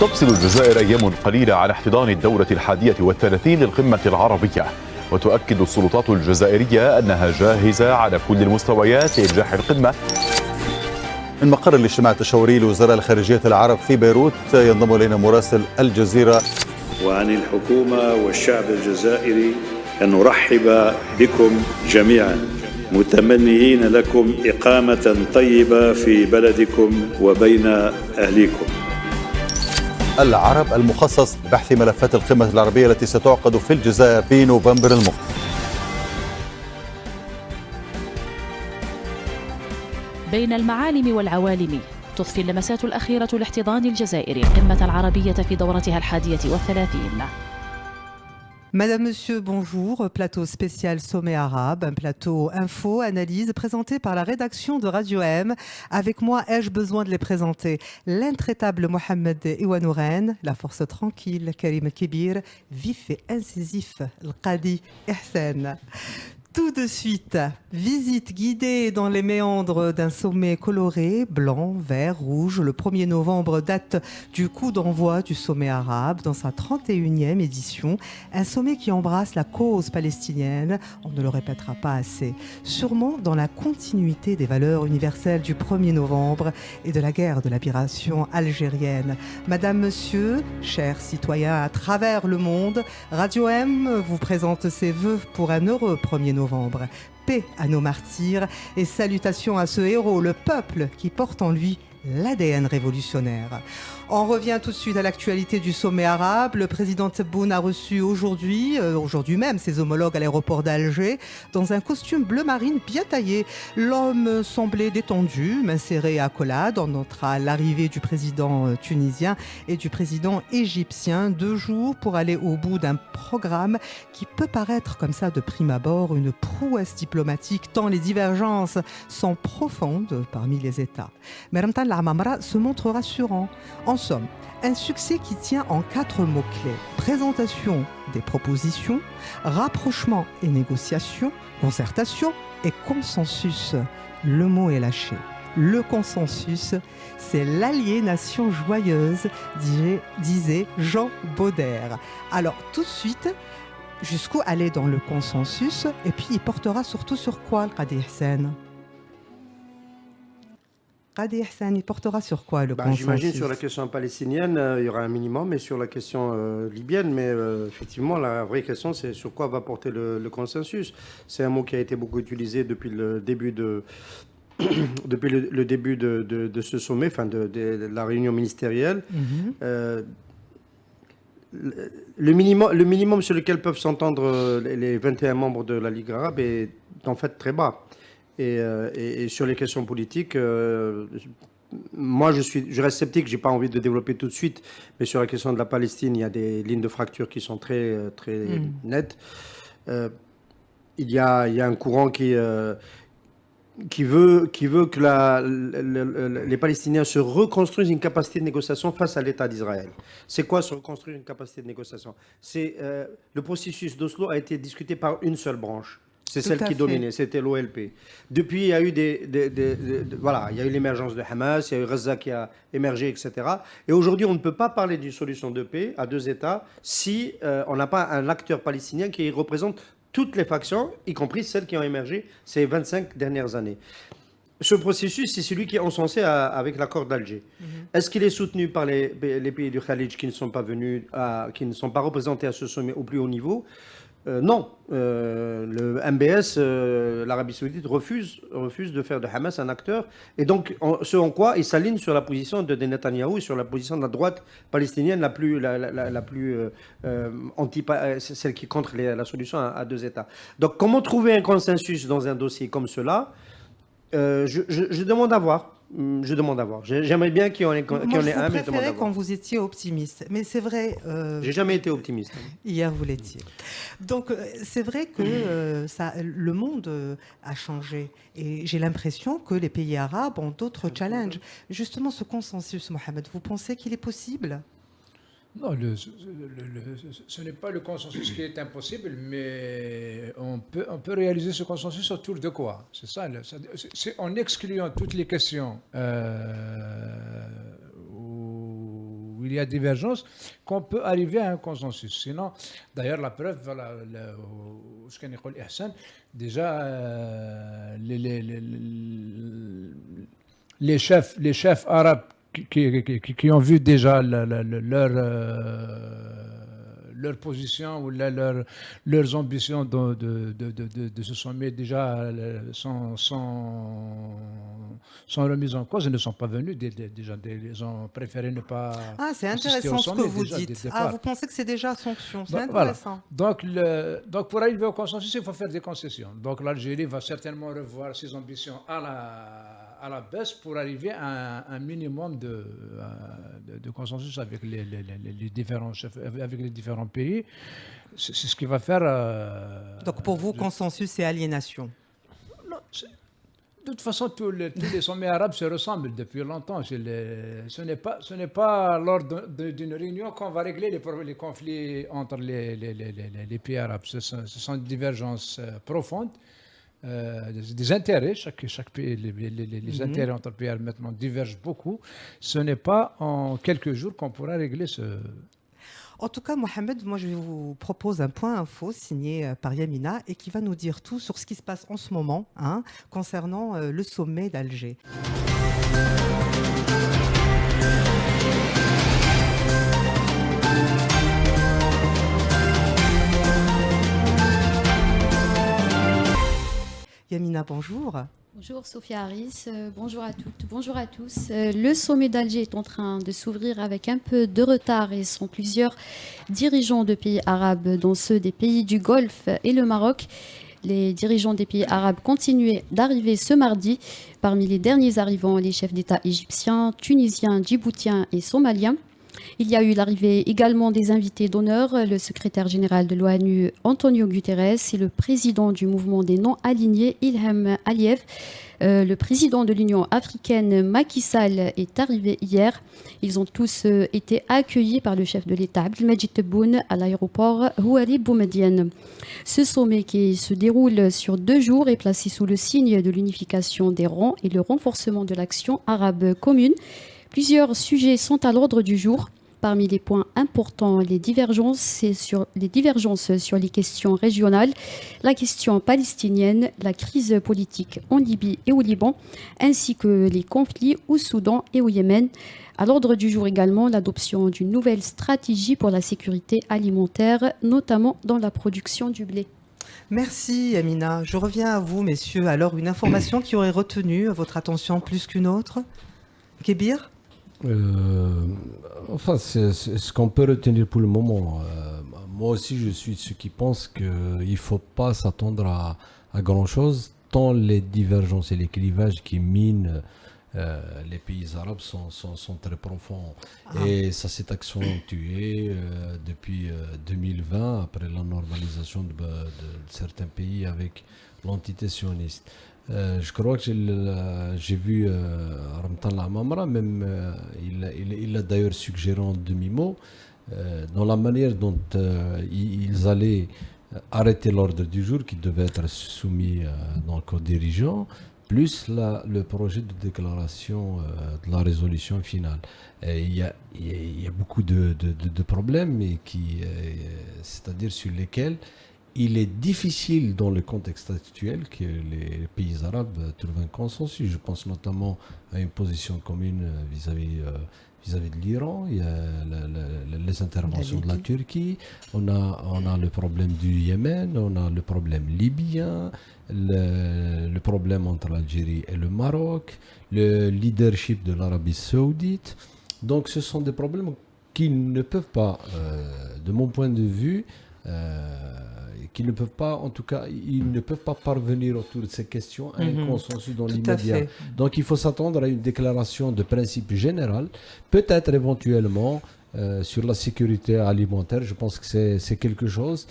تفصل الجزائر أيام قليلة عن احتضان الدورة 31 للقمة العربية، وتؤكد السلطات الجزائرية أنها جاهزة على كل المستويات لإنجاح القمة. من مقر الاجتماع التشاوري لوزراء الخارجية العرب في بيروت ينضم إلينا مراسل الجزيرة. وعن الحكومة والشعب الجزائري أن نرحب بكم جميعا، متمنيين لكم إقامة طيبة في بلدكم وبين أهليكم. العرب المخصص بحث ملفات القمة العربية التي ستعقد في الجزائر في نوفمبر المقبل. بين المعالم والعوالم تضفي اللمسات الأخيرة لاحتضان الجزائر القمة العربية في دورتها 31. Madame, Monsieur, bonjour. Plateau spécial sommet arabe, un plateau info, analyse présenté par la rédaction de Radio M. Avec moi, ai-je besoin de les présenter? L'intraitable Mohamed Iwanouren, la force tranquille, Karim Kibir, vif et incisif, le Qadi Ihsen. Tout de suite, visite guidée dans les méandres d'un sommet coloré, blanc, vert, rouge. Le 1er novembre date du coup d'envoi du sommet arabe dans sa 31e édition. Un sommet qui embrasse la cause palestinienne, on ne le répétera pas assez. Sûrement dans la continuité des valeurs universelles du 1er novembre et de la guerre de libération algérienne. Madame, Monsieur, chers citoyens à travers le monde, Radio M vous présente ses vœux pour un heureux 1er novembre. Paix à nos martyrs et salutations à ce héros, le peuple qui porte en lui l'ADN révolutionnaire. On revient tout de suite à l'actualité du sommet arabe. Le président Tebboune a reçu aujourd'hui même, ses homologues à l'aéroport d'Alger dans un costume bleu marine bien taillé. L'homme semblait détendu, main serrée à accolade. On notera l'arrivée du président tunisien et du président égyptien. 2 jours pour aller au bout d'un programme qui peut paraître comme ça de prime abord une prouesse diplomatique tant les divergences sont profondes parmi les États. Mais Ramtan Lamamra se montre rassurant. En somme, un succès qui tient en 4 mots-clés. Présentation des propositions, rapprochement et négociation, concertation et consensus. Le mot est lâché. Le consensus, c'est l'aliénation joyeuse, disait Jean Baudère. Alors tout de suite, jusqu'où aller dans le consensus? Et puis il portera surtout sur quoi, le Qadi Ihsen? Qadi Ihsen, il portera sur quoi le consensus? J'imagine sur la question palestinienne, il y aura un minimum, mais sur la question libyenne, effectivement, la vraie question, c'est sur quoi va porter le consensus. C'est un mot qui a été beaucoup utilisé depuis le début de ce sommet, enfin de la réunion ministérielle. Le minimum sur lequel peuvent s'entendre les 21 membres de la Ligue arabe est en fait très bas. Et sur les questions politiques, moi je reste sceptique, j'ai pas envie de développer tout de suite, mais sur la question de la Palestine, il y a des lignes de fracture qui sont très nettes. Il y a un courant qui veut que les Palestiniens se reconstruisent une capacité de négociation face à l'État d'Israël. C'est quoi se reconstruire une capacité de négociation? Le processus d'Oslo a été discuté par une seule branche. C'est celle qui dominait, c'était l'OLP. Depuis, il y a eu il y a eu l'émergence de Hamas, il y a eu Gaza qui a émergé, etc. Et aujourd'hui, on ne peut pas parler d'une solution de paix à 2 États si on n'a pas un acteur palestinien qui représente toutes les factions, y compris celles qui ont émergé ces 25 dernières années. Ce processus, c'est celui qui est encensé avec l'accord d'Alger. Est-ce qu'il est soutenu par les pays du Khalidj qui ne sont pas venus, qui ne sont pas représentés à ce sommet au plus haut niveau? Non. Le MBS, l'Arabie Saoudite, refuse de faire de Hamas un acteur. Et donc, ce en quoi il s'aligne sur la position de Netanyahou et sur la position de la droite palestinienne la plus celle qui est contre la solution à 2 États. Donc, comment trouver un consensus dans un dossier comme cela? Je demande à voir. J'aimerais bien qu'il y en ait un, mais je demande à voir. Moi, je préférais quand vous étiez optimiste. Mais c'est vrai... J'ai jamais été optimiste. Hier, vous l'étiez. Donc, c'est vrai que le monde a changé. Et j'ai l'impression que les pays arabes ont d'autres challenges. Justement, ce consensus, Mohamed, vous pensez qu'il est possible? Non, ce n'est pas le consensus qui est impossible, mais on peut réaliser ce consensus autour de quoi? C'est ça, c'est en excluant toutes les questions où où il y a divergence, qu'on peut arriver à un consensus. Sinon, d'ailleurs, la preuve, voilà, ce qu'on dit Ihsan, déjà, les chefs arabes qui ont vu déjà leur position ou leurs ambitions de ce sommet déjà sont remises en cause et ne sont pas venus. Déjà, ils ont préféré ne pas c'est assister intéressant au ce sommet que vous déjà, dès dites. le départ. Vous pensez que c'est déjà sanction. C'est Voilà. intéressant. Donc, pour arriver au consensus, il faut faire des concessions. Donc, l'Algérie va certainement revoir ses ambitions à la baisse pour arriver à un minimum de consensus avec les différents chefs, avec les différents pays. C'est ce qui va faire... Donc, pour vous, consensus et aliénation. Non, de toute façon, tous les sommets arabes se ressemblent depuis longtemps. Ce n'est pas lors d'une réunion qu'on va régler les conflits entre les pays arabes. Ce sont des divergences profondes, des intérêts. Chaque pays, les intérêts entre pays arabes maintenant divergent beaucoup. Ce n'est pas en quelques jours qu'on pourra régler ce... En tout cas, Mohamed, moi je vous propose un point info signé par Yamina et qui va nous dire tout sur ce qui se passe en ce moment concernant le sommet d'Alger. Yamina, bonjour. Bonjour Sophia Harris, bonjour à toutes, bonjour à tous. Le sommet d'Alger est en train de s'ouvrir avec un peu de retard et sont plusieurs dirigeants de pays arabes, dont ceux des pays du Golfe et le Maroc. Les dirigeants des pays arabes continuaient d'arriver ce mardi. Parmi les derniers arrivants, les chefs d'État égyptiens, tunisiens, djiboutiens et somaliens. Il y a eu l'arrivée également des invités d'honneur, le secrétaire général de l'ONU Antonio Guterres et le président du mouvement des non-alignés Ilham Aliyev. Le président de l'Union africaine Macky Sall est arrivé hier. Ils ont tous été accueillis par le chef de l'État Abdelmadjid Tebboune à l'aéroport Houari Boumedienne. Ce sommet qui se déroule sur 2 jours est placé sous le signe de l'unification des rangs et le renforcement de l'action arabe commune. Plusieurs sujets sont à l'ordre du jour. Parmi les points importants, les divergences sur les questions régionales, la question palestinienne, la crise politique en Libye et au Liban, ainsi que les conflits au Soudan et au Yémen. À l'ordre du jour également, l'adoption d'une nouvelle stratégie pour la sécurité alimentaire, notamment dans la production du blé. Merci Amina. Je reviens à vous, messieurs. Alors, une information qui aurait retenu votre attention plus qu'une autre? Kébir? Enfin, c'est ce qu'on peut retenir pour le moment. Moi aussi, je suis de ceux qui pensent qu'il ne faut pas s'attendre à grand-chose, tant les divergences et les clivages qui minent les pays arabes sont très profonds. Et ça s'est accentué depuis 2020, après la normalisation de certains pays avec l'entité sioniste. Je crois que j'ai vu Ramtan Lamamra, même il a d'ailleurs suggéré en demi-mot, dans la manière dont ils allaient arrêter l'ordre du jour qui devait être soumis donc aux dirigeants, plus le projet de déclaration de la résolution finale. Il y a beaucoup de problèmes, c'est-à-dire sur lesquels il est difficile dans le contexte actuel que les pays arabes trouvent un consensus. Je pense notamment à une position commune vis-à-vis de l'Iran. Il y a les interventions de la Turquie. On a le problème du Yémen. On a le problème libyen. Le problème entre l'Algérie et le Maroc. Le leadership de l'Arabie saoudite. Donc ce sont des problèmes qui ne peuvent pas, de mon point de vue, qui ne peuvent pas, en tout cas, ils ne peuvent pas parvenir autour de ces questions à un consensus dans l'immédiat. Donc il faut s'attendre à une déclaration de principe général, peut-être éventuellement sur la sécurité alimentaire. Je pense que c'est quelque chose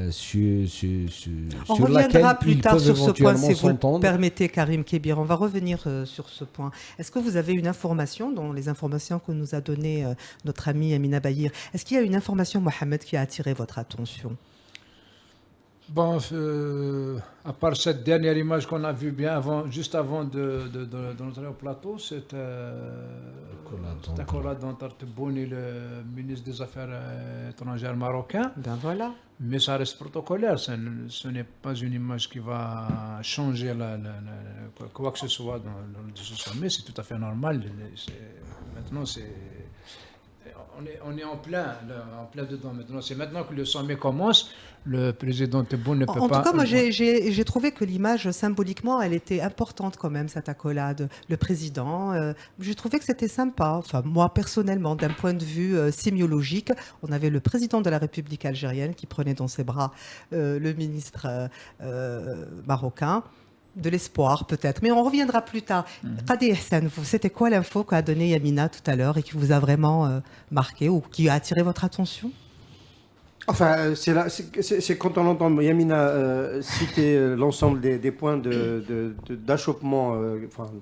sur reviendra plus tard sur ce point, si vous s'entendre. le permettez, Karim Kébir. On va revenir sur ce point. Est-ce que vous avez une information, dans les informations que nous a données notre ami Amina Bahir, est-ce qu'il y a une information, Mohamed, qui a attiré votre attention? Bon, à part cette dernière image qu'on a vue juste avant de notre au plateau, cette accolade entre Tebboune et le ministre des Affaires étrangères marocain. Ben voilà. Mais ça reste protocolaire, ce n'est pas une image qui va changer quoi que ce soit dans ce sommet, c'est tout à fait normal. Maintenant, on est en plein dedans maintenant. C'est maintenant que le sommet commence, le président Tebboune ne peut pas... En tout cas, moi, j'ai trouvé que l'image, symboliquement, elle était importante quand même, cette accolade. Le président, j'ai trouvé que c'était sympa. Enfin, moi, personnellement, d'un point de vue sémiologique, on avait le président de la République algérienne qui prenait dans ses bras le ministre marocain. De l'espoir peut-être, mais on reviendra plus tard. Qadi Hassan, c'était quoi l'info qu'a donnée Yamina tout à l'heure et qui vous a vraiment marqué ou qui a attiré votre attention? Enfin, c'est quand on entend Yamina citer l'ensemble des points d'achoppement,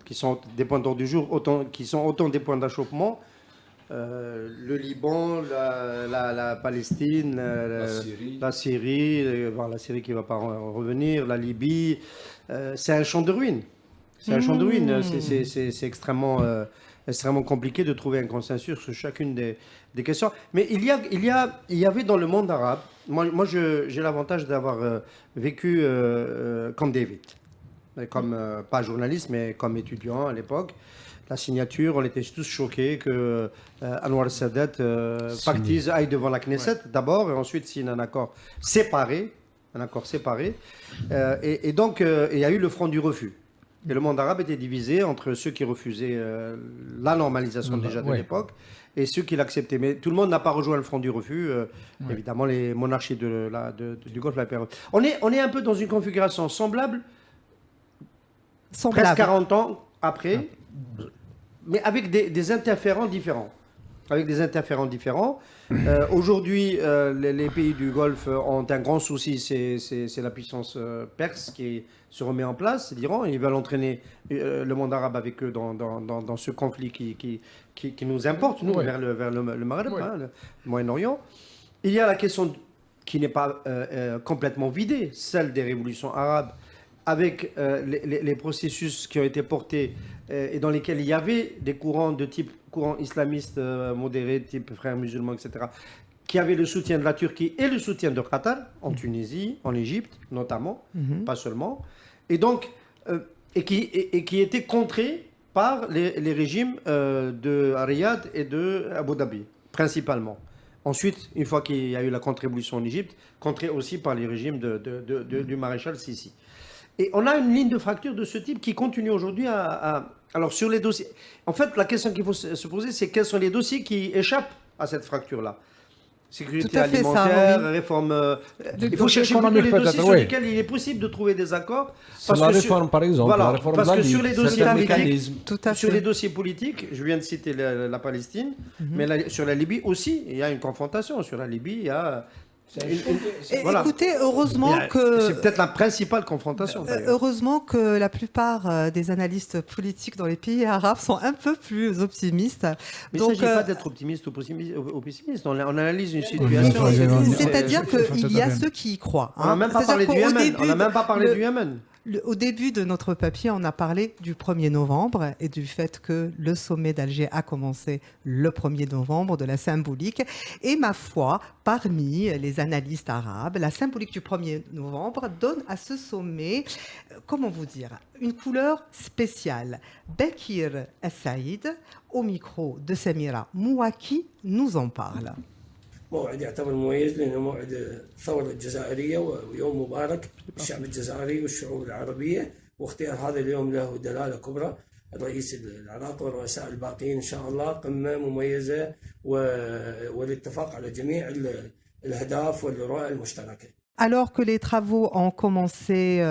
qui sont des points d'ordre du jour, qui sont autant des points d'achoppement. Le Liban, la Palestine, la Syrie qui ne va pas revenir, la Libye, c'est un champ de ruines. C'est un champ de ruines. C'est extrêmement compliqué de trouver un consensus sur chacune des questions. Mais il y avait dans le monde arabe, moi j'ai l'avantage d'avoir vécu comme David, pas journaliste, mais comme étudiant à l'époque. La signature, on était tous choqués que Anwar Sadat pactise, aille devant la Knesset d'abord et ensuite signe un accord séparé. Et donc, il y a eu le front du refus. Et le monde arabe était divisé entre ceux qui refusaient la normalisation déjà de l'époque et ceux qui l'acceptaient. Mais tout le monde n'a pas rejoint le front du refus. Évidemment, les monarchies du Golfe, la période. On est un peu dans une configuration semblable. Presque 40 ans après. Mais avec des interférents différents. Aujourd'hui, les pays du Golfe ont un grand souci, c'est la puissance perse qui se remet en place, c'est l'Iran. Ils veulent entraîner le monde arabe avec eux dans ce conflit qui nous importe, nous, vers le Maghreb, le Moyen-Orient. Il y a la question qui n'est pas complètement vidée, celle des révolutions arabes, avec les processus qui ont été portés et dans lesquels il y avait des courants de type courant islamiste modéré, type frères musulmans, etc., qui avaient le soutien de la Turquie et le soutien de Qatar, en Tunisie, en Égypte notamment, pas seulement, et donc, et qui étaient contrés par les régimes de Riyad et de Abu Dhabi, principalement. Ensuite, une fois qu'il y a eu la contre-révolution en Égypte, contrés aussi par les régimes du maréchal Sissi. Et on a une ligne de fracture de ce type qui continue aujourd'hui Alors, sur les dossiers... En fait, la question qu'il faut se poser, c'est quels sont les dossiers qui échappent à cette fracture-là. Sécurité alimentaire, réforme... il faut chercher plutôt les dossiers sur lesquels il est possible de trouver des accords. Parce la réforme, par exemple. Voilà, la réforme parce de la que sur les dossiers politiques, sur les dossiers politiques, je viens de citer la Palestine, mais sur la Libye aussi, il y a une confrontation. Sur la Libye, il y a... Écoutez, heureusement que... C'est peut-être la principale confrontation. Heureusement que la plupart des analystes politiques dans les pays arabes sont un peu plus optimistes. Mais il ne s'agit pas d'être optimiste ou pessimiste. On analyse une situation. C'est-à-dire qu'il y a ceux qui y croient. On n'a même pas parlé du Yémen. Au début de notre papier, on a parlé du 1er novembre et du fait que le sommet d'Alger a commencé le 1er novembre, de la symbolique. Et ma foi, parmi les analystes arabes, la symbolique du 1er novembre donne à ce sommet, comment vous dire, une couleur spéciale. Bekir Saïd, au micro de Samira Mouaki, nous en parle. موعد يعتبر مميز لأنه موعد الثورة الجزائرية ويوم مبارك للشعب الجزائري والشعوب العربية واختيار هذا اليوم له دلالة كبرى. الرئيس العراقي والرؤساء الباقيين إن شاء الله قمة مميزة والاتفاق على جميع الأهداف والرؤى المشتركة. Alors que les travaux ont commencé...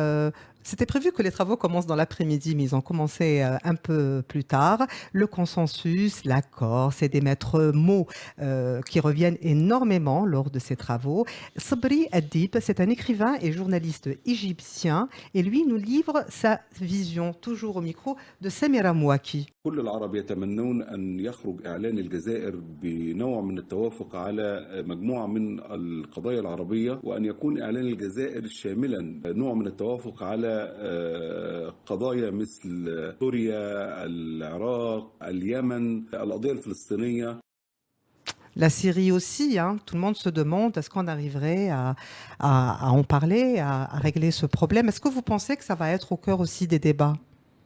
C'était prévu que les travaux commencent dans l'après-midi, mais ils ont commencé un peu plus tard. Le consensus, l'accord, c'est des maîtres mots qui reviennent énormément lors de ces travaux. Sabri Adib, c'est un écrivain et journaliste égyptien, et lui nous livre sa vision, toujours au micro de Samira Mouaki. كل العرب يتمنون أن يخرج إعلان الجزائر بنوع من التوافق على مجموعة من القضايا العربية وأن يكون إعلان الجزائر شاملا نوع من التوافق على قضايا مثل سوريا، العراق، اليمن، القضية الفلسطينية. La Syrie aussi, hein. Tout le monde se demande est-ce qu'on arriverait à en parler, à régler ce problème. Est-ce que vous pensez que ça va être au cœur aussi des débats?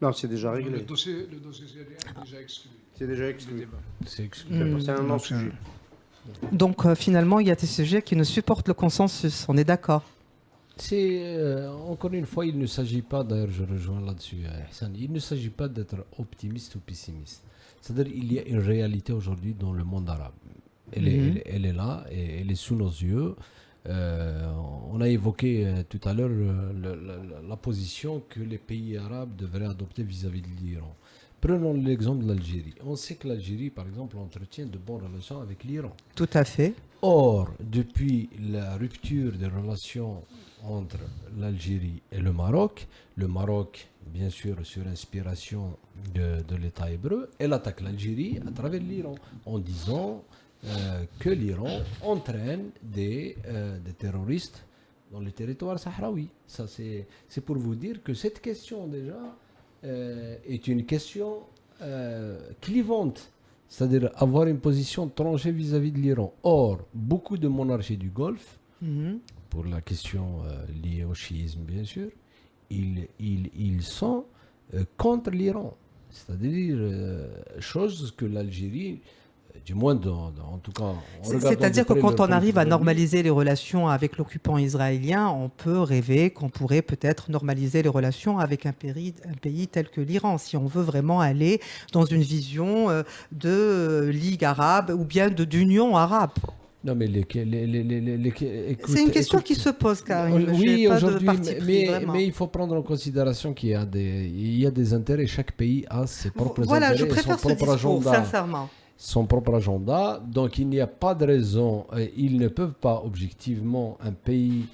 Non, c'est déjà réglé. Le dossier syrien est déjà exclu. C'est déjà exclu. C'est exclu. C'est un non-sujet. Donc finalement, il y a des sujets qui ne supportent le consensus. On est d'accord? Encore une fois, il ne s'agit pas, d'ailleurs je rejoins là-dessus, Hassan, il ne s'agit pas d'être optimiste ou pessimiste. C'est-à-dire qu'il y a une réalité aujourd'hui dans le monde arabe. Elle est là, et elle est sous nos yeux. On a évoqué tout à l'heure la position que les pays arabes devraient adopter vis-à-vis de l'Iran. Prenons l'exemple de l'Algérie. On sait que l'Algérie, par exemple, entretient de bonnes relations avec l'Iran. Tout à fait. Or, depuis la rupture des relations entre l'Algérie et le Maroc, bien sûr, sur inspiration de l'État hébreu, elle attaque l'Algérie à travers l'Iran, en disant que l'Iran entraîne des terroristes dans le territoire sahraoui. Ça, c'est pour vous dire que cette question, déjà, est une question clivante. C'est-à-dire avoir une position tranchée vis-à-vis de l'Iran. Or, beaucoup de monarchies du Golfe, pour la question liée au chiisme, bien sûr, ils sont contre l'Iran. C'est-à-dire, chose que l'Algérie, du moins en tout cas... C'est-à-dire que quand on arrive à normaliser les relations avec l'occupant israélien, on peut rêver qu'on pourrait peut-être normaliser les relations avec un pays tel que l'Iran, si on veut vraiment aller dans une vision de Ligue arabe ou bien d'union arabe. Non, mais c'est une question qui se pose, Karim. Oui, aujourd'hui, mais il faut prendre en considération qu'il y a des intérêts. Chaque pays a ses propres intérêts. Je préfère ce discours, sincèrement. Son propre agenda. Donc, il n'y a pas de raison. Ils ne peuvent pas, objectivement, un pays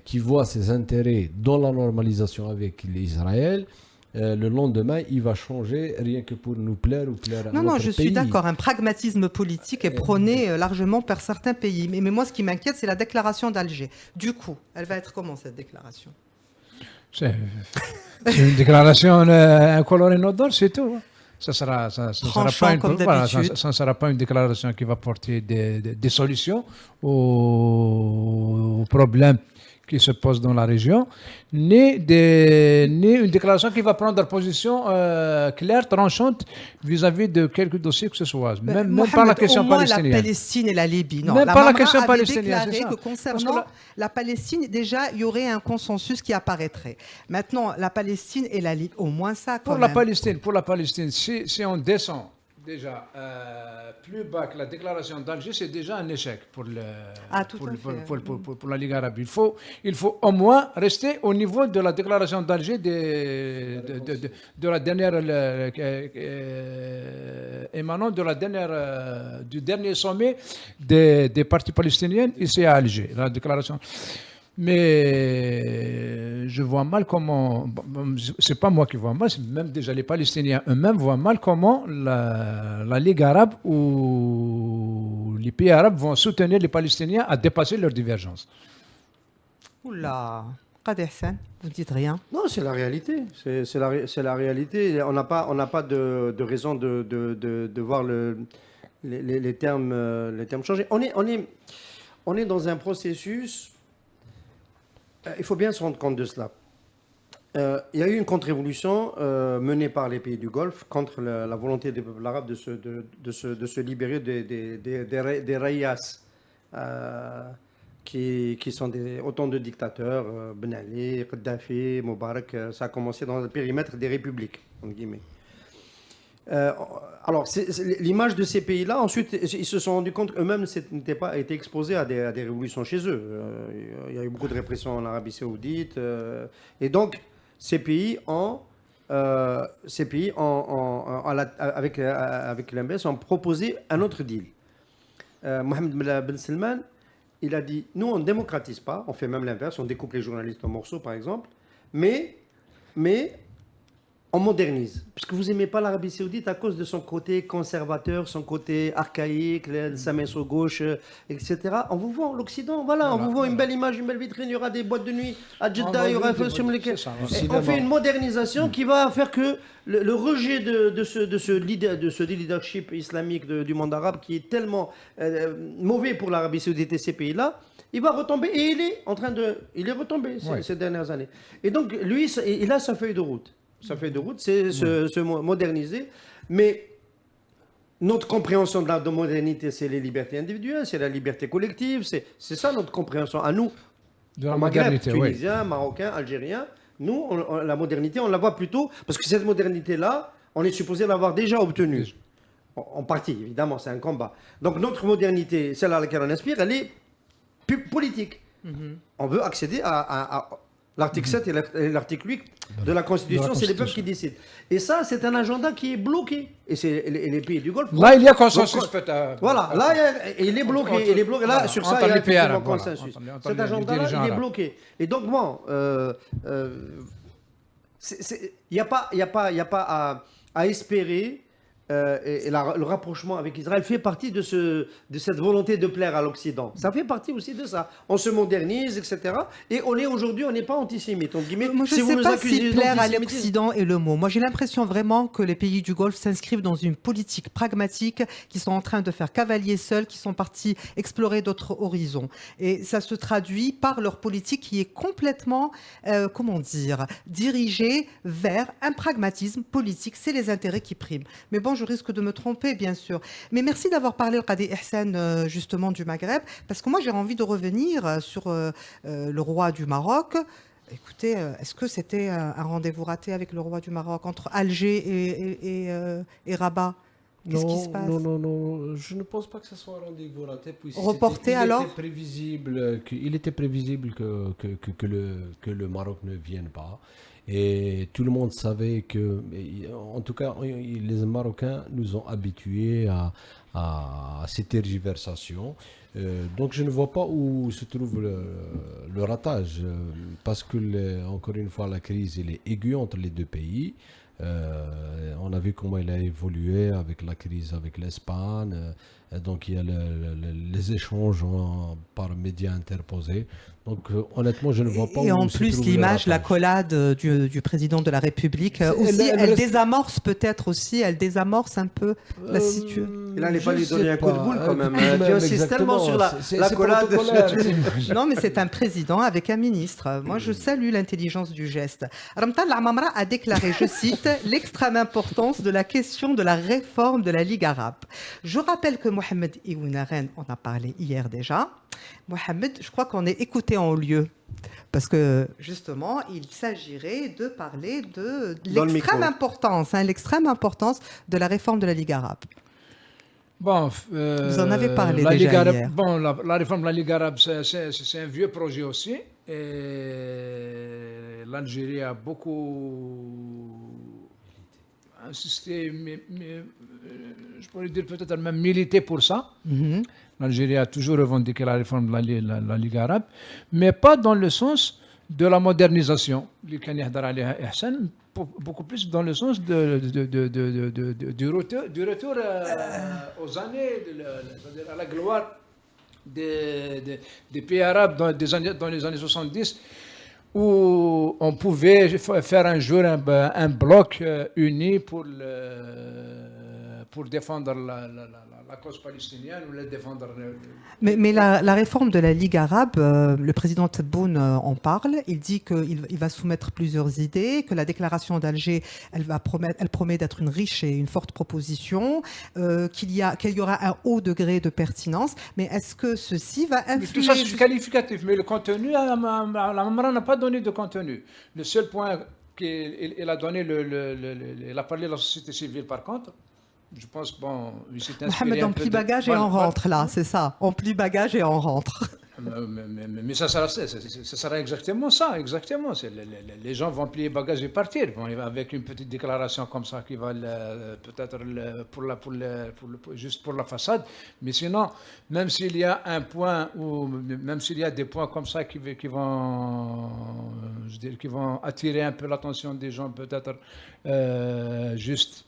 qui voit ses intérêts dans la normalisation avec l'Israël, le lendemain, il va changer rien que pour nous plaire ou plaire à notre pays. Non, je suis d'accord. Un pragmatisme politique est prôné largement par certains pays. Mais moi, ce qui m'inquiète, c'est la déclaration d'Alger. Du coup, elle va être comment, cette déclaration? C'est une déclaration incolore et inodore, c'est tout. Ça ne sera pas une déclaration qui va porter des solutions aux problèmes qui se posent dans la région, ni une déclaration qui va prendre position claire, tranchante vis-à-vis de quelques dossiers que ce soit. Même pas la question palestinienne. La Palestine et la Libye. Non, même pas la question palestinienne. Déclaré que concernant la Palestine, déjà, il y aurait un consensus qui apparaîtrait. Maintenant, la Palestine et la Libye, au moins ça, quand même. Pour la Palestine, si on descend déjà plus bas que la déclaration d'Alger, c'est déjà un échec pour la Ligue arabe. Il faut au moins rester au niveau de la déclaration d'Alger de la dernière émanant du dernier sommet des partis palestiniens ici à Alger, la déclaration. Mais je vois mal comment, c'est pas moi qui vois mal, c'est même déjà les Palestiniens eux-mêmes voient mal comment la Ligue arabe ou les pays arabes vont soutenir les Palestiniens à dépasser leurs divergences. Oula, Qadi Hassan, vous ne dites rien. Non, c'est la réalité. C'est la réalité. On n'a pas de raison de voir les termes changer. On est dans un processus. Il faut bien se rendre compte de cela. Il y a eu une contre-révolution menée par les pays du Golfe contre la volonté des peuples arabes de se libérer des rayas, qui sont autant de dictateurs, Ben Ali, Kadhafi, Moubarak. Ça a commencé dans le périmètre des républiques, entre guillemets. Alors, l'image de ces pays-là, ensuite, ils se sont rendus compte eux-mêmes n'étaient pas été exposés à des révolutions chez eux. Il y a eu beaucoup de répression en Arabie Saoudite. Et donc, ces pays avec l'MBS, ont proposé un autre deal. Mohamed Ben Salman, il a dit, nous, on ne démocratise pas, on fait même l'inverse, on découpe les journalistes en morceaux, par exemple, mais on modernise. Parce que vous n'aimez pas l'Arabie Saoudite à cause de son côté conservateur, son côté archaïque, sa main sur gauche, etc. On vous vend l'Occident, voilà, on vous vend une belle image, une belle vitrine, il y aura des boîtes de nuit à Jeddah, il y aura un feu sur lesquels. On fait une modernisation qui va faire que le rejet de ce leadership islamique du monde arabe qui est tellement mauvais pour l'Arabie Saoudite et ces pays-là, il va retomber et il est retombé ces dernières années. Et donc lui, il a sa feuille de route. Sa feuille de route, c'est se moderniser. Mais notre compréhension de la modernité, c'est les libertés individuelles, c'est la liberté collective, c'est ça notre compréhension à nous. De la Maghreb, modernité, Tunisiens, Marocains, Algériens. Nous, la modernité, on la voit plutôt parce que cette modernité-là, on est supposé l'avoir déjà obtenue. En partie, évidemment, c'est un combat. Donc notre modernité, celle à laquelle on aspire, elle est politique. On veut accéder à l'article 7 et l'article 8 de la Constitution, c'est les peuples qui décident. Et ça, c'est un agenda qui est bloqué. Et c'est les pays du Golfe. Là, il y a consensus peut-être. Voilà, là, il est bloqué. Il est bloqué. Là, sur ça, il y a effectivement consensus. Cet agenda-là, il est bloqué. Et donc, bon, il n'y a pas à espérer. Et le rapprochement avec Israël fait partie de cette volonté de plaire à l'Occident. Ça fait partie aussi de ça. On se modernise, etc. Et aujourd'hui, on n'est pas antisémite. Moi, je ne sais pas si plaire à l'Occident est le mot. Moi, j'ai l'impression vraiment que les pays du Golfe s'inscrivent dans une politique pragmatique, qui sont en train de faire cavalier seul, qui sont partis explorer d'autres horizons. Et ça se traduit par leur politique qui est complètement, dirigée vers un pragmatisme politique. C'est les intérêts qui priment. Mais bon, je risque de me tromper, bien sûr. Mais merci d'avoir parlé, Qadi Ihsan, justement, du Maghreb, parce que moi, j'ai envie de revenir sur le roi du Maroc. Écoutez, est-ce que c'était un rendez-vous raté avec le roi du Maroc entre Alger et Rabat? Qu'est-ce qui se passe? Non, je ne pense pas que ce soit un rendez-vous raté. Reporté alors? Il était prévisible que le Maroc ne vienne pas. Et tout le monde savait que, en tout cas, les Marocains nous ont habitués à ces tergiversations. Donc je ne vois pas où se trouve le ratage, parce que, encore une fois, la crise elle est aiguë entre les deux pays. On a vu comment elle a évolué avec la crise avec l'Espagne. Donc il y a les échanges par médias interposés. Donc honnêtement, je ne vois pas où se trouve le ratage. Et en plus, l'image, l'accolade du président de la République, aussi, elle désamorce peut-être aussi, elle désamorce un peu la situation. Il n'allait pas lui donner un coup de boule quand même. Tu insistes tellement sur l'accolade. Non, mais c'est un président avec un ministre. Moi, je salue l'intelligence du geste. Ramtal Amamra a déclaré, je cite, l'extrême importance de la question de la réforme de la Ligue arabe. Je rappelle que Mohamed Iwounaren en a parlé hier déjà. Mohamed, je crois qu'on est écouté en lieu. Parce que, justement, il s'agirait de parler de l'extrême importance de la réforme de la Ligue arabe. Bon, vous en avez parlé déjà hier. Bon, la réforme de la Ligue arabe, c'est un vieux projet aussi. Et l'Algérie a beaucoup insisté, mais je pourrais dire peut-être même milité pour ça. L'Algérie a toujours revendiqué la réforme de la Ligue arabe, mais pas dans le sens de la modernisation, beaucoup plus dans le sens du retour aux années, c'est-à-dire à la gloire des pays arabes dans les années 70, où on pouvait faire un jour un bloc uni pour défendre la cause palestinienne ou la défendre. Mais la réforme de la Ligue arabe, le président Tebboune en parle. Il dit qu'il va soumettre plusieurs idées, que la déclaration d'Alger, elle promet d'être une riche et une forte proposition, qu'il y aura un haut degré de pertinence. Mais est-ce que ceci va influer? Tout ça, c'est qualificatif. Mais le contenu, la Mamra n'a pas donné de contenu. Le seul point qu'il a donné, il a parlé de la société civile par contre. Je pense, bon, il s'est inspiré. Mohamed, on plie bagage et on rentre là, c'est ça. On plie bagage et on rentre. Mais ça sera exactement ça, exactement. Les gens vont plier bagages et partir, avec une petite déclaration comme ça qui va peut-être juste pour la façade. Mais sinon, même s'il y a un point même s'il y a des points comme ça qui vont attirer un peu l'attention des gens, peut-être juste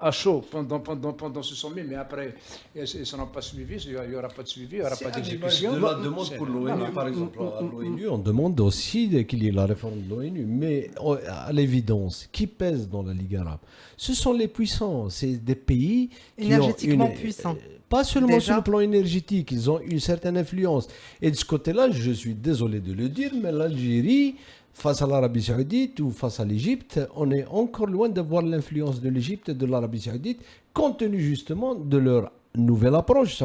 à chaud pendant ce sommet, mais après, ils ne seront pas suivis, il n'y aura pas de suivi, il n'y aura pas d'exécution. De la demande pour l'ONU, par exemple, à l'ONU, on demande aussi qu'il y ait la réforme de l'ONU, mais à l'évidence, qui pèse dans la Ligue arabe? Ce sont les puissants, c'est des pays qui énergétiquement ont puissants. Pas seulement sur le plan énergétique, ils ont une certaine influence. Et de ce côté-là, je suis désolé de le dire, mais l'Algérie, face à l'Arabie Saoudite ou face à l'Égypte, on est encore loin d'avoir l'influence de l'Égypte et de l'Arabie Saoudite, compte tenu justement de leur nouvelle approche,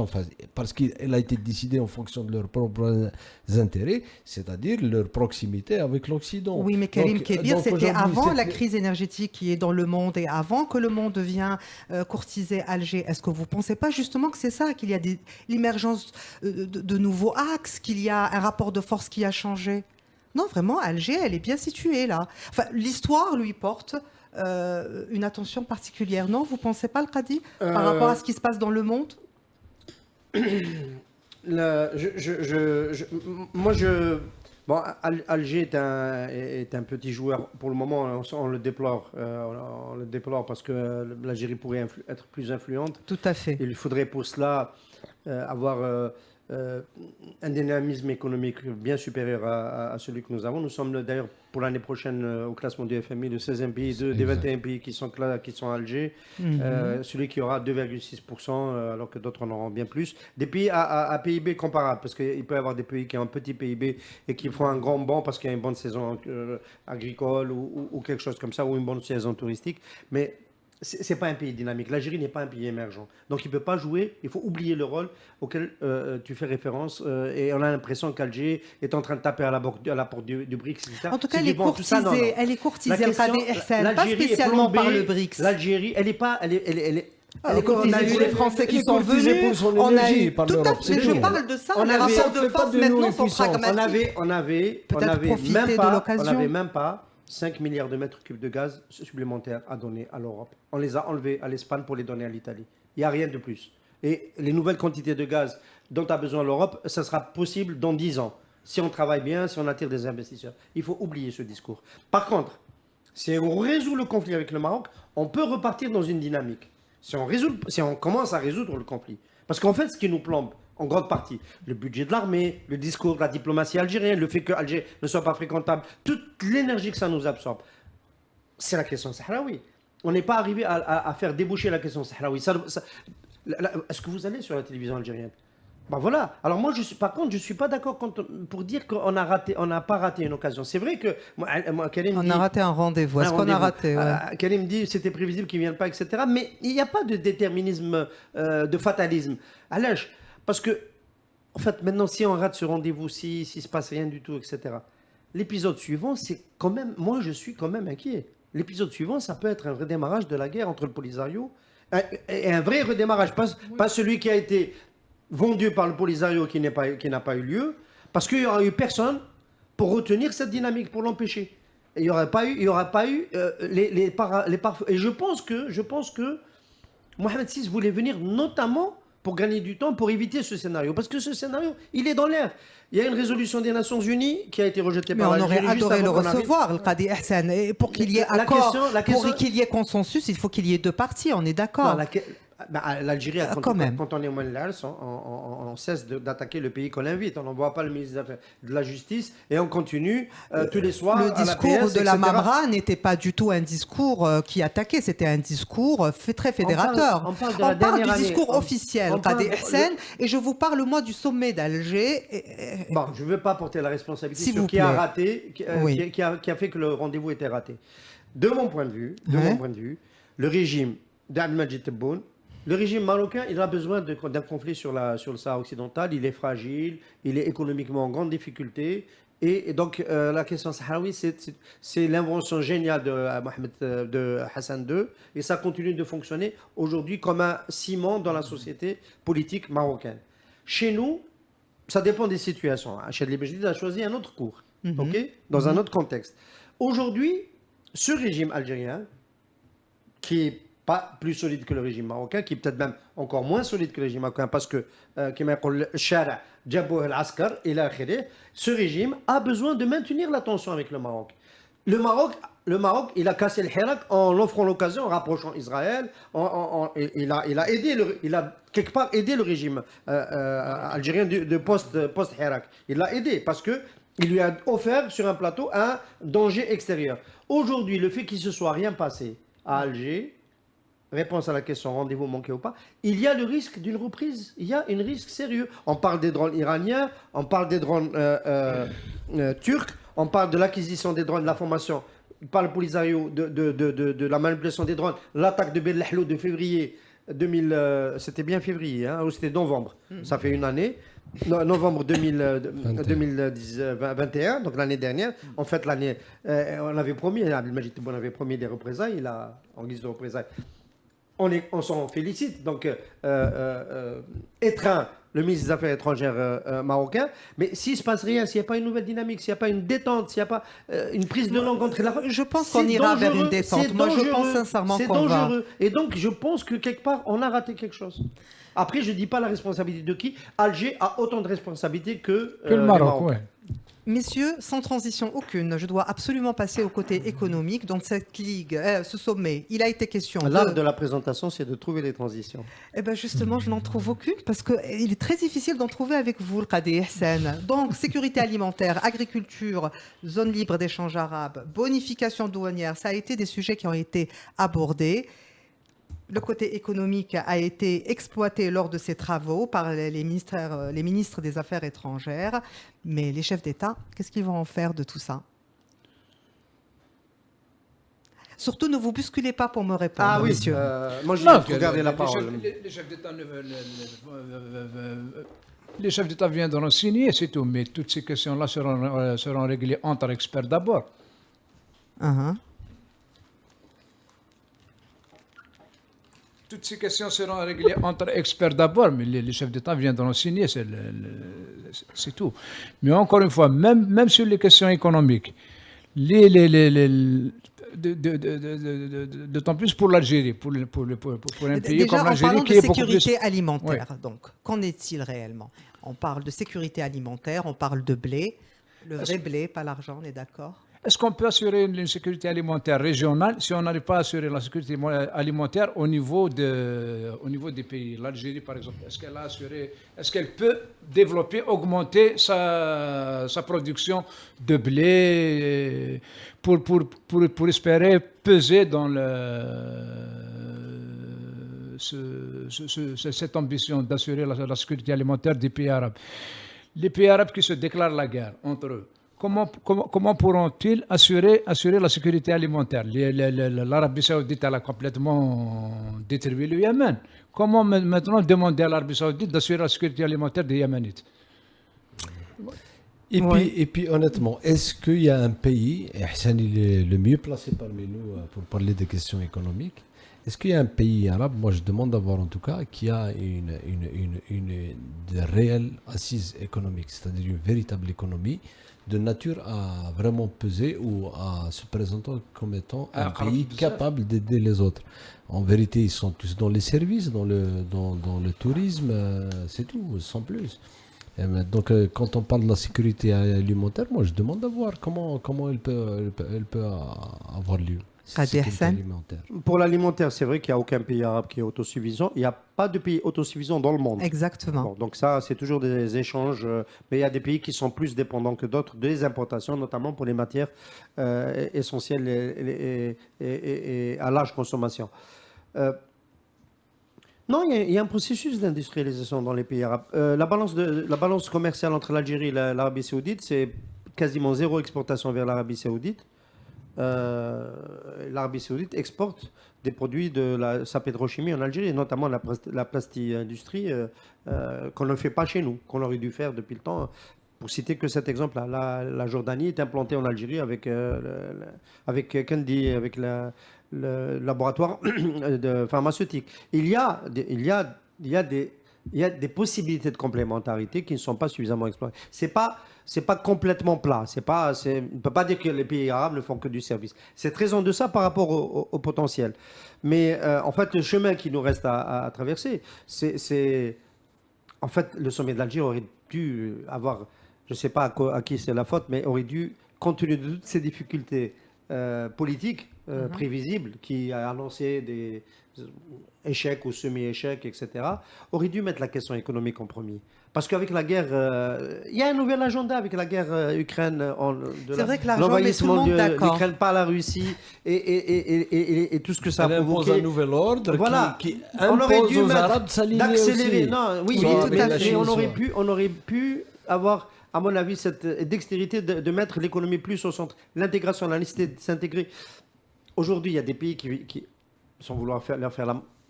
parce qu'elle a été décidée en fonction de leurs propres intérêts, c'est-à-dire leur proximité avec l'Occident. Oui, mais Karim Kébir, c'était avant la crise énergétique qui est dans le monde et avant que le monde vienne courtiser Alger. Est-ce que vous ne pensez pas justement que c'est ça, qu'il y a l'émergence de nouveaux axes, qu'il y a un rapport de force qui a changé? Non, vraiment, Alger, elle est bien située là. Enfin, l'histoire lui porte une attention particulière. Non, vous ne pensez pas, le Qadi, par rapport à ce qui se passe dans le monde? Bon, Alger est un petit joueur. Pour le moment, on le déplore. On le déplore parce que l'Algérie pourrait être plus influente. Tout à fait. Il faudrait pour cela avoir un dynamisme économique bien supérieur à celui que nous avons. Nous sommes d'ailleurs pour l'année prochaine au classement du FMI le 16e pays des 21 pays qui sont à Alger. Celui qui aura 2,6% alors que d'autres en auront bien plus. Des pays à PIB comparable, parce qu'il peut y avoir des pays qui ont un petit PIB et qui font un grand bond parce qu'il y a une bonne saison agricole ou quelque chose comme ça, ou une bonne saison touristique. Mais ce n'est pas un pays dynamique. L'Algérie n'est pas un pays émergent. Donc il ne peut pas jouer, il faut oublier le rôle auquel tu fais référence. Et on a l'impression qu'Alger est en train de taper à la porte du BRICS, etc. En tout cas, elle est courtisée, pas spécialement par le BRICS. L'Algérie, elle n'est pas... on a eu les Français qui sont venus, on a eu tout à fait. Je parle de ça. On a rapport de force maintenant sont pragmatiques. On avait même pas 5 milliards de mètres cubes de gaz supplémentaires à donner à l'Europe. On les a enlevés à l'Espagne pour les donner à l'Italie. Il n'y a rien de plus. Et les nouvelles quantités de gaz dont a besoin l'Europe, ça sera possible dans 10 ans. Si on travaille bien, si on attire des investisseurs. Il faut oublier ce discours. Par contre, si on résout le conflit avec le Maroc, on peut repartir dans une dynamique. Si on commence à résoudre le conflit. Parce qu'en fait, ce qui nous plombe, en grande partie, le budget de l'armée, le discours de la diplomatie algérienne, le fait que Alger ne soit pas fréquentable, toute l'énergie que ça nous absorbe, c'est la question sahraoui. On n'est pas arrivé à faire déboucher la question sahraoui. Est-ce que vous allez sur la télévision algérienne? Ben voilà. Alors moi, par contre, je ne suis pas d'accord pour dire qu'on n'a pas raté une occasion. C'est vrai que... On a raté un rendez-vous. Est-ce qu'on a raté? Karim dit c'était prévisible qu'ils ne viennent pas, etc. Mais il n'y a pas de déterminisme, de fatalisme. Alage, parce que, en fait, maintenant, si on rate ce rendez-vous, s'il ne se passe rien du tout, etc., l'épisode suivant, c'est quand même... Moi, je suis quand même inquiet. L'épisode suivant, ça peut être un redémarrage de la guerre entre le Polisario et un vrai redémarrage, pas celui qui a été vendu par le Polisario qui n'a pas eu lieu, parce qu'il n'y aura eu personne pour retenir cette dynamique, pour l'empêcher. Et il n'y aura pas eu et je pense que Mohamed VI voulait venir notamment pour gagner du temps, pour éviter ce scénario. Parce que ce scénario, il est dans l'air. Il y a une résolution des Nations Unies qui a été rejetée par l'Algérie. Mais on aurait adoré le recevoir, le Qadi Ihsan. Et pour qu'il y ait accord, pour qu'il y ait consensus, il faut qu'il y ait deux parties, on est d'accord. L'Algérie, quand on est au Moyen-Âge, on cesse d'attaquer le pays qu'on invite. On n'envoie pas le ministre de la Justice et on continue tous les soirs. Le discours de la Mamra n'était pas du tout un discours qui attaquait, c'était un discours très fédérateur. On parle du discours officiel, Qadi Ihsan, et je vous parle, moi, du sommet d'Alger. Bon, je ne veux pas porter la responsabilité sur qui a raté, qui a fait que le rendez-vous était raté. De mon point de vue, le régime d'Abdelmadjid Tebboune, le régime marocain, il a besoin d'un conflit sur le Sahara occidental. Il est fragile, il est économiquement en grande difficulté Et donc, la question sahraoui, c'est l'invention géniale de Hassan II. Et ça continue de fonctionner aujourd'hui comme un ciment dans la société politique marocaine. Chez nous, ça dépend des situations. Chadli Bejdid a choisi un autre cours, dans un autre contexte. Aujourd'hui, ce régime algérien, qui est pas plus solide que le régime marocain, qui est peut-être même encore moins solide que le régime marocain, parce que, ce régime a besoin de maintenir la tension avec le Maroc. Le Maroc, il a cassé le Hirak en offrant l'occasion, en rapprochant Israël. Il a quelque part aidé le régime algérien de post-Hirak. Il l'a aidé parce qu'il lui a offert sur un plateau un danger extérieur. Aujourd'hui, le fait qu'il ne se soit rien passé à Alger, réponse à la question, rendez-vous manqué ou pas, il y a le risque d'une reprise. Il y a un risque sérieux. On parle des drones iraniens, on parle des drones turcs, on parle de l'acquisition des drones, de la formation par le Polisario, de la manipulation des drones, l'attaque de Ben Lahlou de février 2000, c'était bien février, ou c'était novembre, ça fait une année, novembre 2021, donc l'année dernière. En fait, l'année, on avait promis, Abdelmajid Tebboune avait promis des représailles, en guise de représailles. On s'en félicite, donc étreint le ministre des Affaires étrangères marocain, mais s'il ne se passe rien, s'il n'y a pas une nouvelle dynamique, s'il n'y a pas une détente, s'il n'y a pas une prise de langue entre la... Je pense qu'on ira vers une détente. Moi, je pense sincèrement qu'on va... Et donc, je pense que quelque part, on a raté quelque chose. Après, je ne dis pas la responsabilité de qui. Alger a autant de responsabilités que le Maroc, oui. Messieurs, sans transition aucune, je dois absolument passer au côté économique. Donc cette ligue, ce sommet, il a été question... L'art de la présentation, c'est de trouver les transitions. Eh bien justement, je n'en trouve aucune parce qu'il est très difficile d'en trouver avec vous, le Qadi Hssen. Donc sécurité alimentaire, agriculture, zone libre d'échange arabe, bonification douanière, ça a été des sujets qui ont été abordés. Le côté économique a été exploité lors de ces travaux par les ministres des Affaires étrangères. Mais les chefs d'État, qu'est-ce qu'ils vont en faire de tout ça? Surtout, ne vous bousculez pas pour me répondre, ah oui, messieurs. Moi, je vais garder la parole. Les chefs d'État viendront signer, c'est tout. Mais toutes ces questions-là seront réglées entre experts d'abord. Toutes ces questions seront réglées entre experts d'abord, mais les chefs d'État viendront signer, c'est tout. Mais encore une fois, même sur les questions économiques, d'autant plus pour l'Algérie, pour un pays déjà, comme l'Algérie qui est beaucoup plus... de sécurité alimentaire, oui. Donc, qu'en est-il réellement? On parle de sécurité alimentaire, on parle de blé, le vrai blé, pas l'argent, on est d'accord? Est-ce qu'on peut assurer une sécurité alimentaire régionale si on n'arrive pas à assurer la sécurité alimentaire au niveau des pays? L'Algérie, par exemple, est-ce qu'elle peut développer, augmenter sa production de blé pour espérer peser dans cette ambition d'assurer la sécurité alimentaire des pays arabes? Les pays arabes qui se déclarent la guerre entre eux, comment pourront-ils assurer la sécurité alimentaire? L'Arabie Saoudite, elle a complètement détruit le Yémen. Comment maintenant demander à l'Arabie Saoudite d'assurer la sécurité alimentaire des Yémenites? Et puis honnêtement, est-ce qu'il y a un pays, et Hassan il est le mieux placé parmi nous pour parler des questions économiques, est-ce qu'il y a un pays arabe, moi je demande d'avoir en tout cas, qui a de réelles assises économiques, c'est-à-dire une véritable économie de nature à vraiment peser ou à se présenter comme étant un pays capable d'aider les autres. En vérité, ils sont tous dans les services, dans le tourisme, c'est tout, sans plus. Donc, quand on parle de la sécurité alimentaire, moi je demande à voir comment elle peut avoir lieu. Pour l'alimentaire, c'est vrai qu'il n'y a aucun pays arabe qui est autosuffisant. Il n'y a pas de pays autosuffisant dans le monde. Exactement. Bon, donc ça, c'est toujours des échanges. Mais il y a des pays qui sont plus dépendants que d'autres des importations, notamment pour les matières essentielles et à large consommation. Non, il y a un processus d'industrialisation dans les pays arabes. La balance commerciale entre l'Algérie et l'Arabie Saoudite, c'est quasiment zéro exportation vers l'Arabie Saoudite. L'Arabie Saoudite exporte des produits de sa pétrochimie en Algérie, et notamment la plastique-industrie qu'on ne fait pas chez nous, qu'on aurait dû faire depuis le temps Pour citer que cet exemple-là, la Jordanie est implantée en Algérie avec le laboratoire pharmaceutique. Il y a des possibilités de complémentarité qui ne sont pas suffisamment exploitées. C'est pas complètement plat. On ne peut pas dire que les pays arabes ne font que du service. C'est très en deçà par rapport au potentiel. Mais en fait, le chemin qui nous reste à traverser, c'est... En fait, le sommet d'Alger aurait dû avoir, je ne sais pas à qui c'est la faute, mais aurait dû, compte tenu de toutes ces difficultés politiques prévisibles, qui a annoncé des échecs ou semi-échecs, etc., aurait dû mettre la question économique en premier. Parce qu'avec la guerre, il y a un nouvel agenda avec la guerre Ukraine, l'envahissement de l'Ukraine par la Russie et tout ce que ça a provoqué. Un nouvel ordre qui on aurait dû aux Arabes de s'aligner d'accélérer. aussi. Non, oui, mais on aurait pu avoir, à mon avis, cette dextérité de mettre l'économie plus au centre. L'intégration, la nécessité de s'intégrer. Aujourd'hui, il y a des pays qui sans vouloir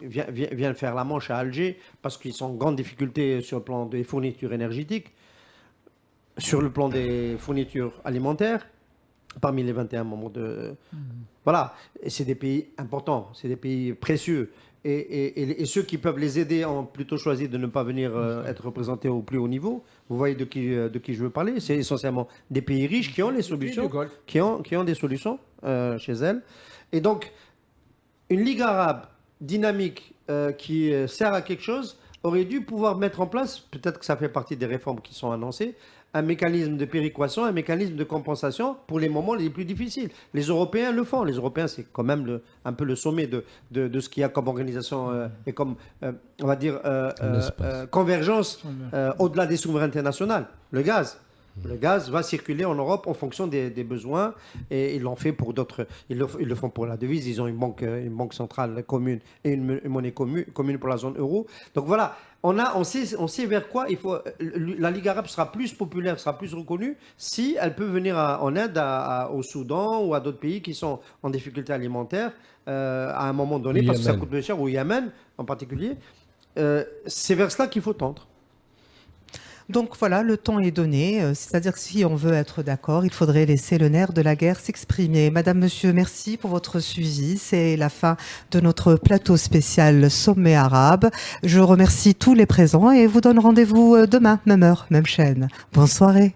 viennent faire la manche à Alger parce qu'ils sont en grande difficulté sur le plan des fournitures énergétiques, sur le plan des fournitures alimentaires, parmi les 21 membres de... Voilà, et c'est des pays importants, c'est des pays précieux. Et ceux qui peuvent les aider ont plutôt choisi de ne pas venir être représentés au plus haut niveau. Vous voyez de qui je veux parler. C'est essentiellement des pays riches qui ont les solutions, qui ont des solutions chez elles. Et donc, une Ligue arabe dynamique qui sert à quelque chose aurait dû pouvoir mettre en place, peut-être que ça fait partie des réformes qui sont annoncées, un mécanisme de péréquation, un mécanisme de compensation pour les moments les plus difficiles. Les Européens le font. Les Européens, c'est quand même un peu le sommet de ce qu'il y a comme organisation et comme, on va dire, convergence au-delà des souverainetés nationales. Le gaz. Le gaz va circuler en Europe en fonction des besoins et ils l'ont fait pour d'autres. Ils le font pour la devise. Ils ont une banque centrale commune et une monnaie commune pour la zone euro. Donc voilà, on sait vers quoi il faut. La Ligue arabe sera plus populaire, sera plus reconnue si elle peut venir en aide au Soudan ou à d'autres pays qui sont en difficulté alimentaire à un moment donné parce que ça coûte plus cher, ou au Yémen en particulier. C'est vers cela qu'il faut tendre. Donc voilà, le temps est donné, c'est-à-dire que si on veut être d'accord, il faudrait laisser le nerf de la guerre s'exprimer. Madame, monsieur, merci pour votre suivi. C'est la fin de notre plateau spécial Sommet arabe. Je remercie tous les présents et vous donne rendez-vous demain, même heure, même chaîne. Bonne soirée.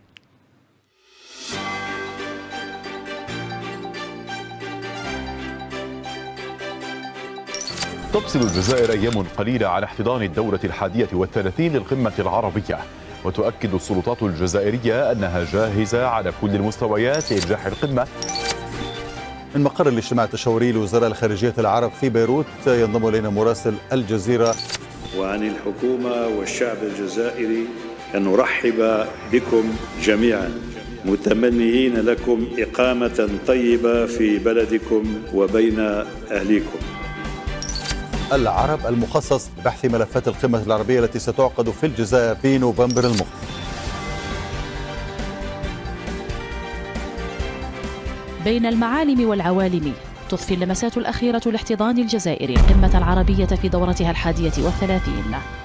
تفصل الجزائر أيام قليلة عن احتضان الدورة 31 للقمة العربية، وتؤكد السلطات الجزائرية أنها جاهزة على كل المستويات لإنجاح القمة. من مقر الاجتماع التشاوري لوزراء الخارجية العرب في بيروت ينضم إلينا مراسل الجزيرة. وعن الحكومة والشعب الجزائري أن نرحب بكم جميعا متمنيين لكم إقامة طيبة في بلدكم وبين أهليكم. العرب المخصص بحث ملفات القمة العربية التي ستعقد في الجزائر في نوفمبر المقبل. بين المعالم والعوالم تضفي اللمسات الأخيرة لاحتضان الجزائر القمة العربية في دورتها 31.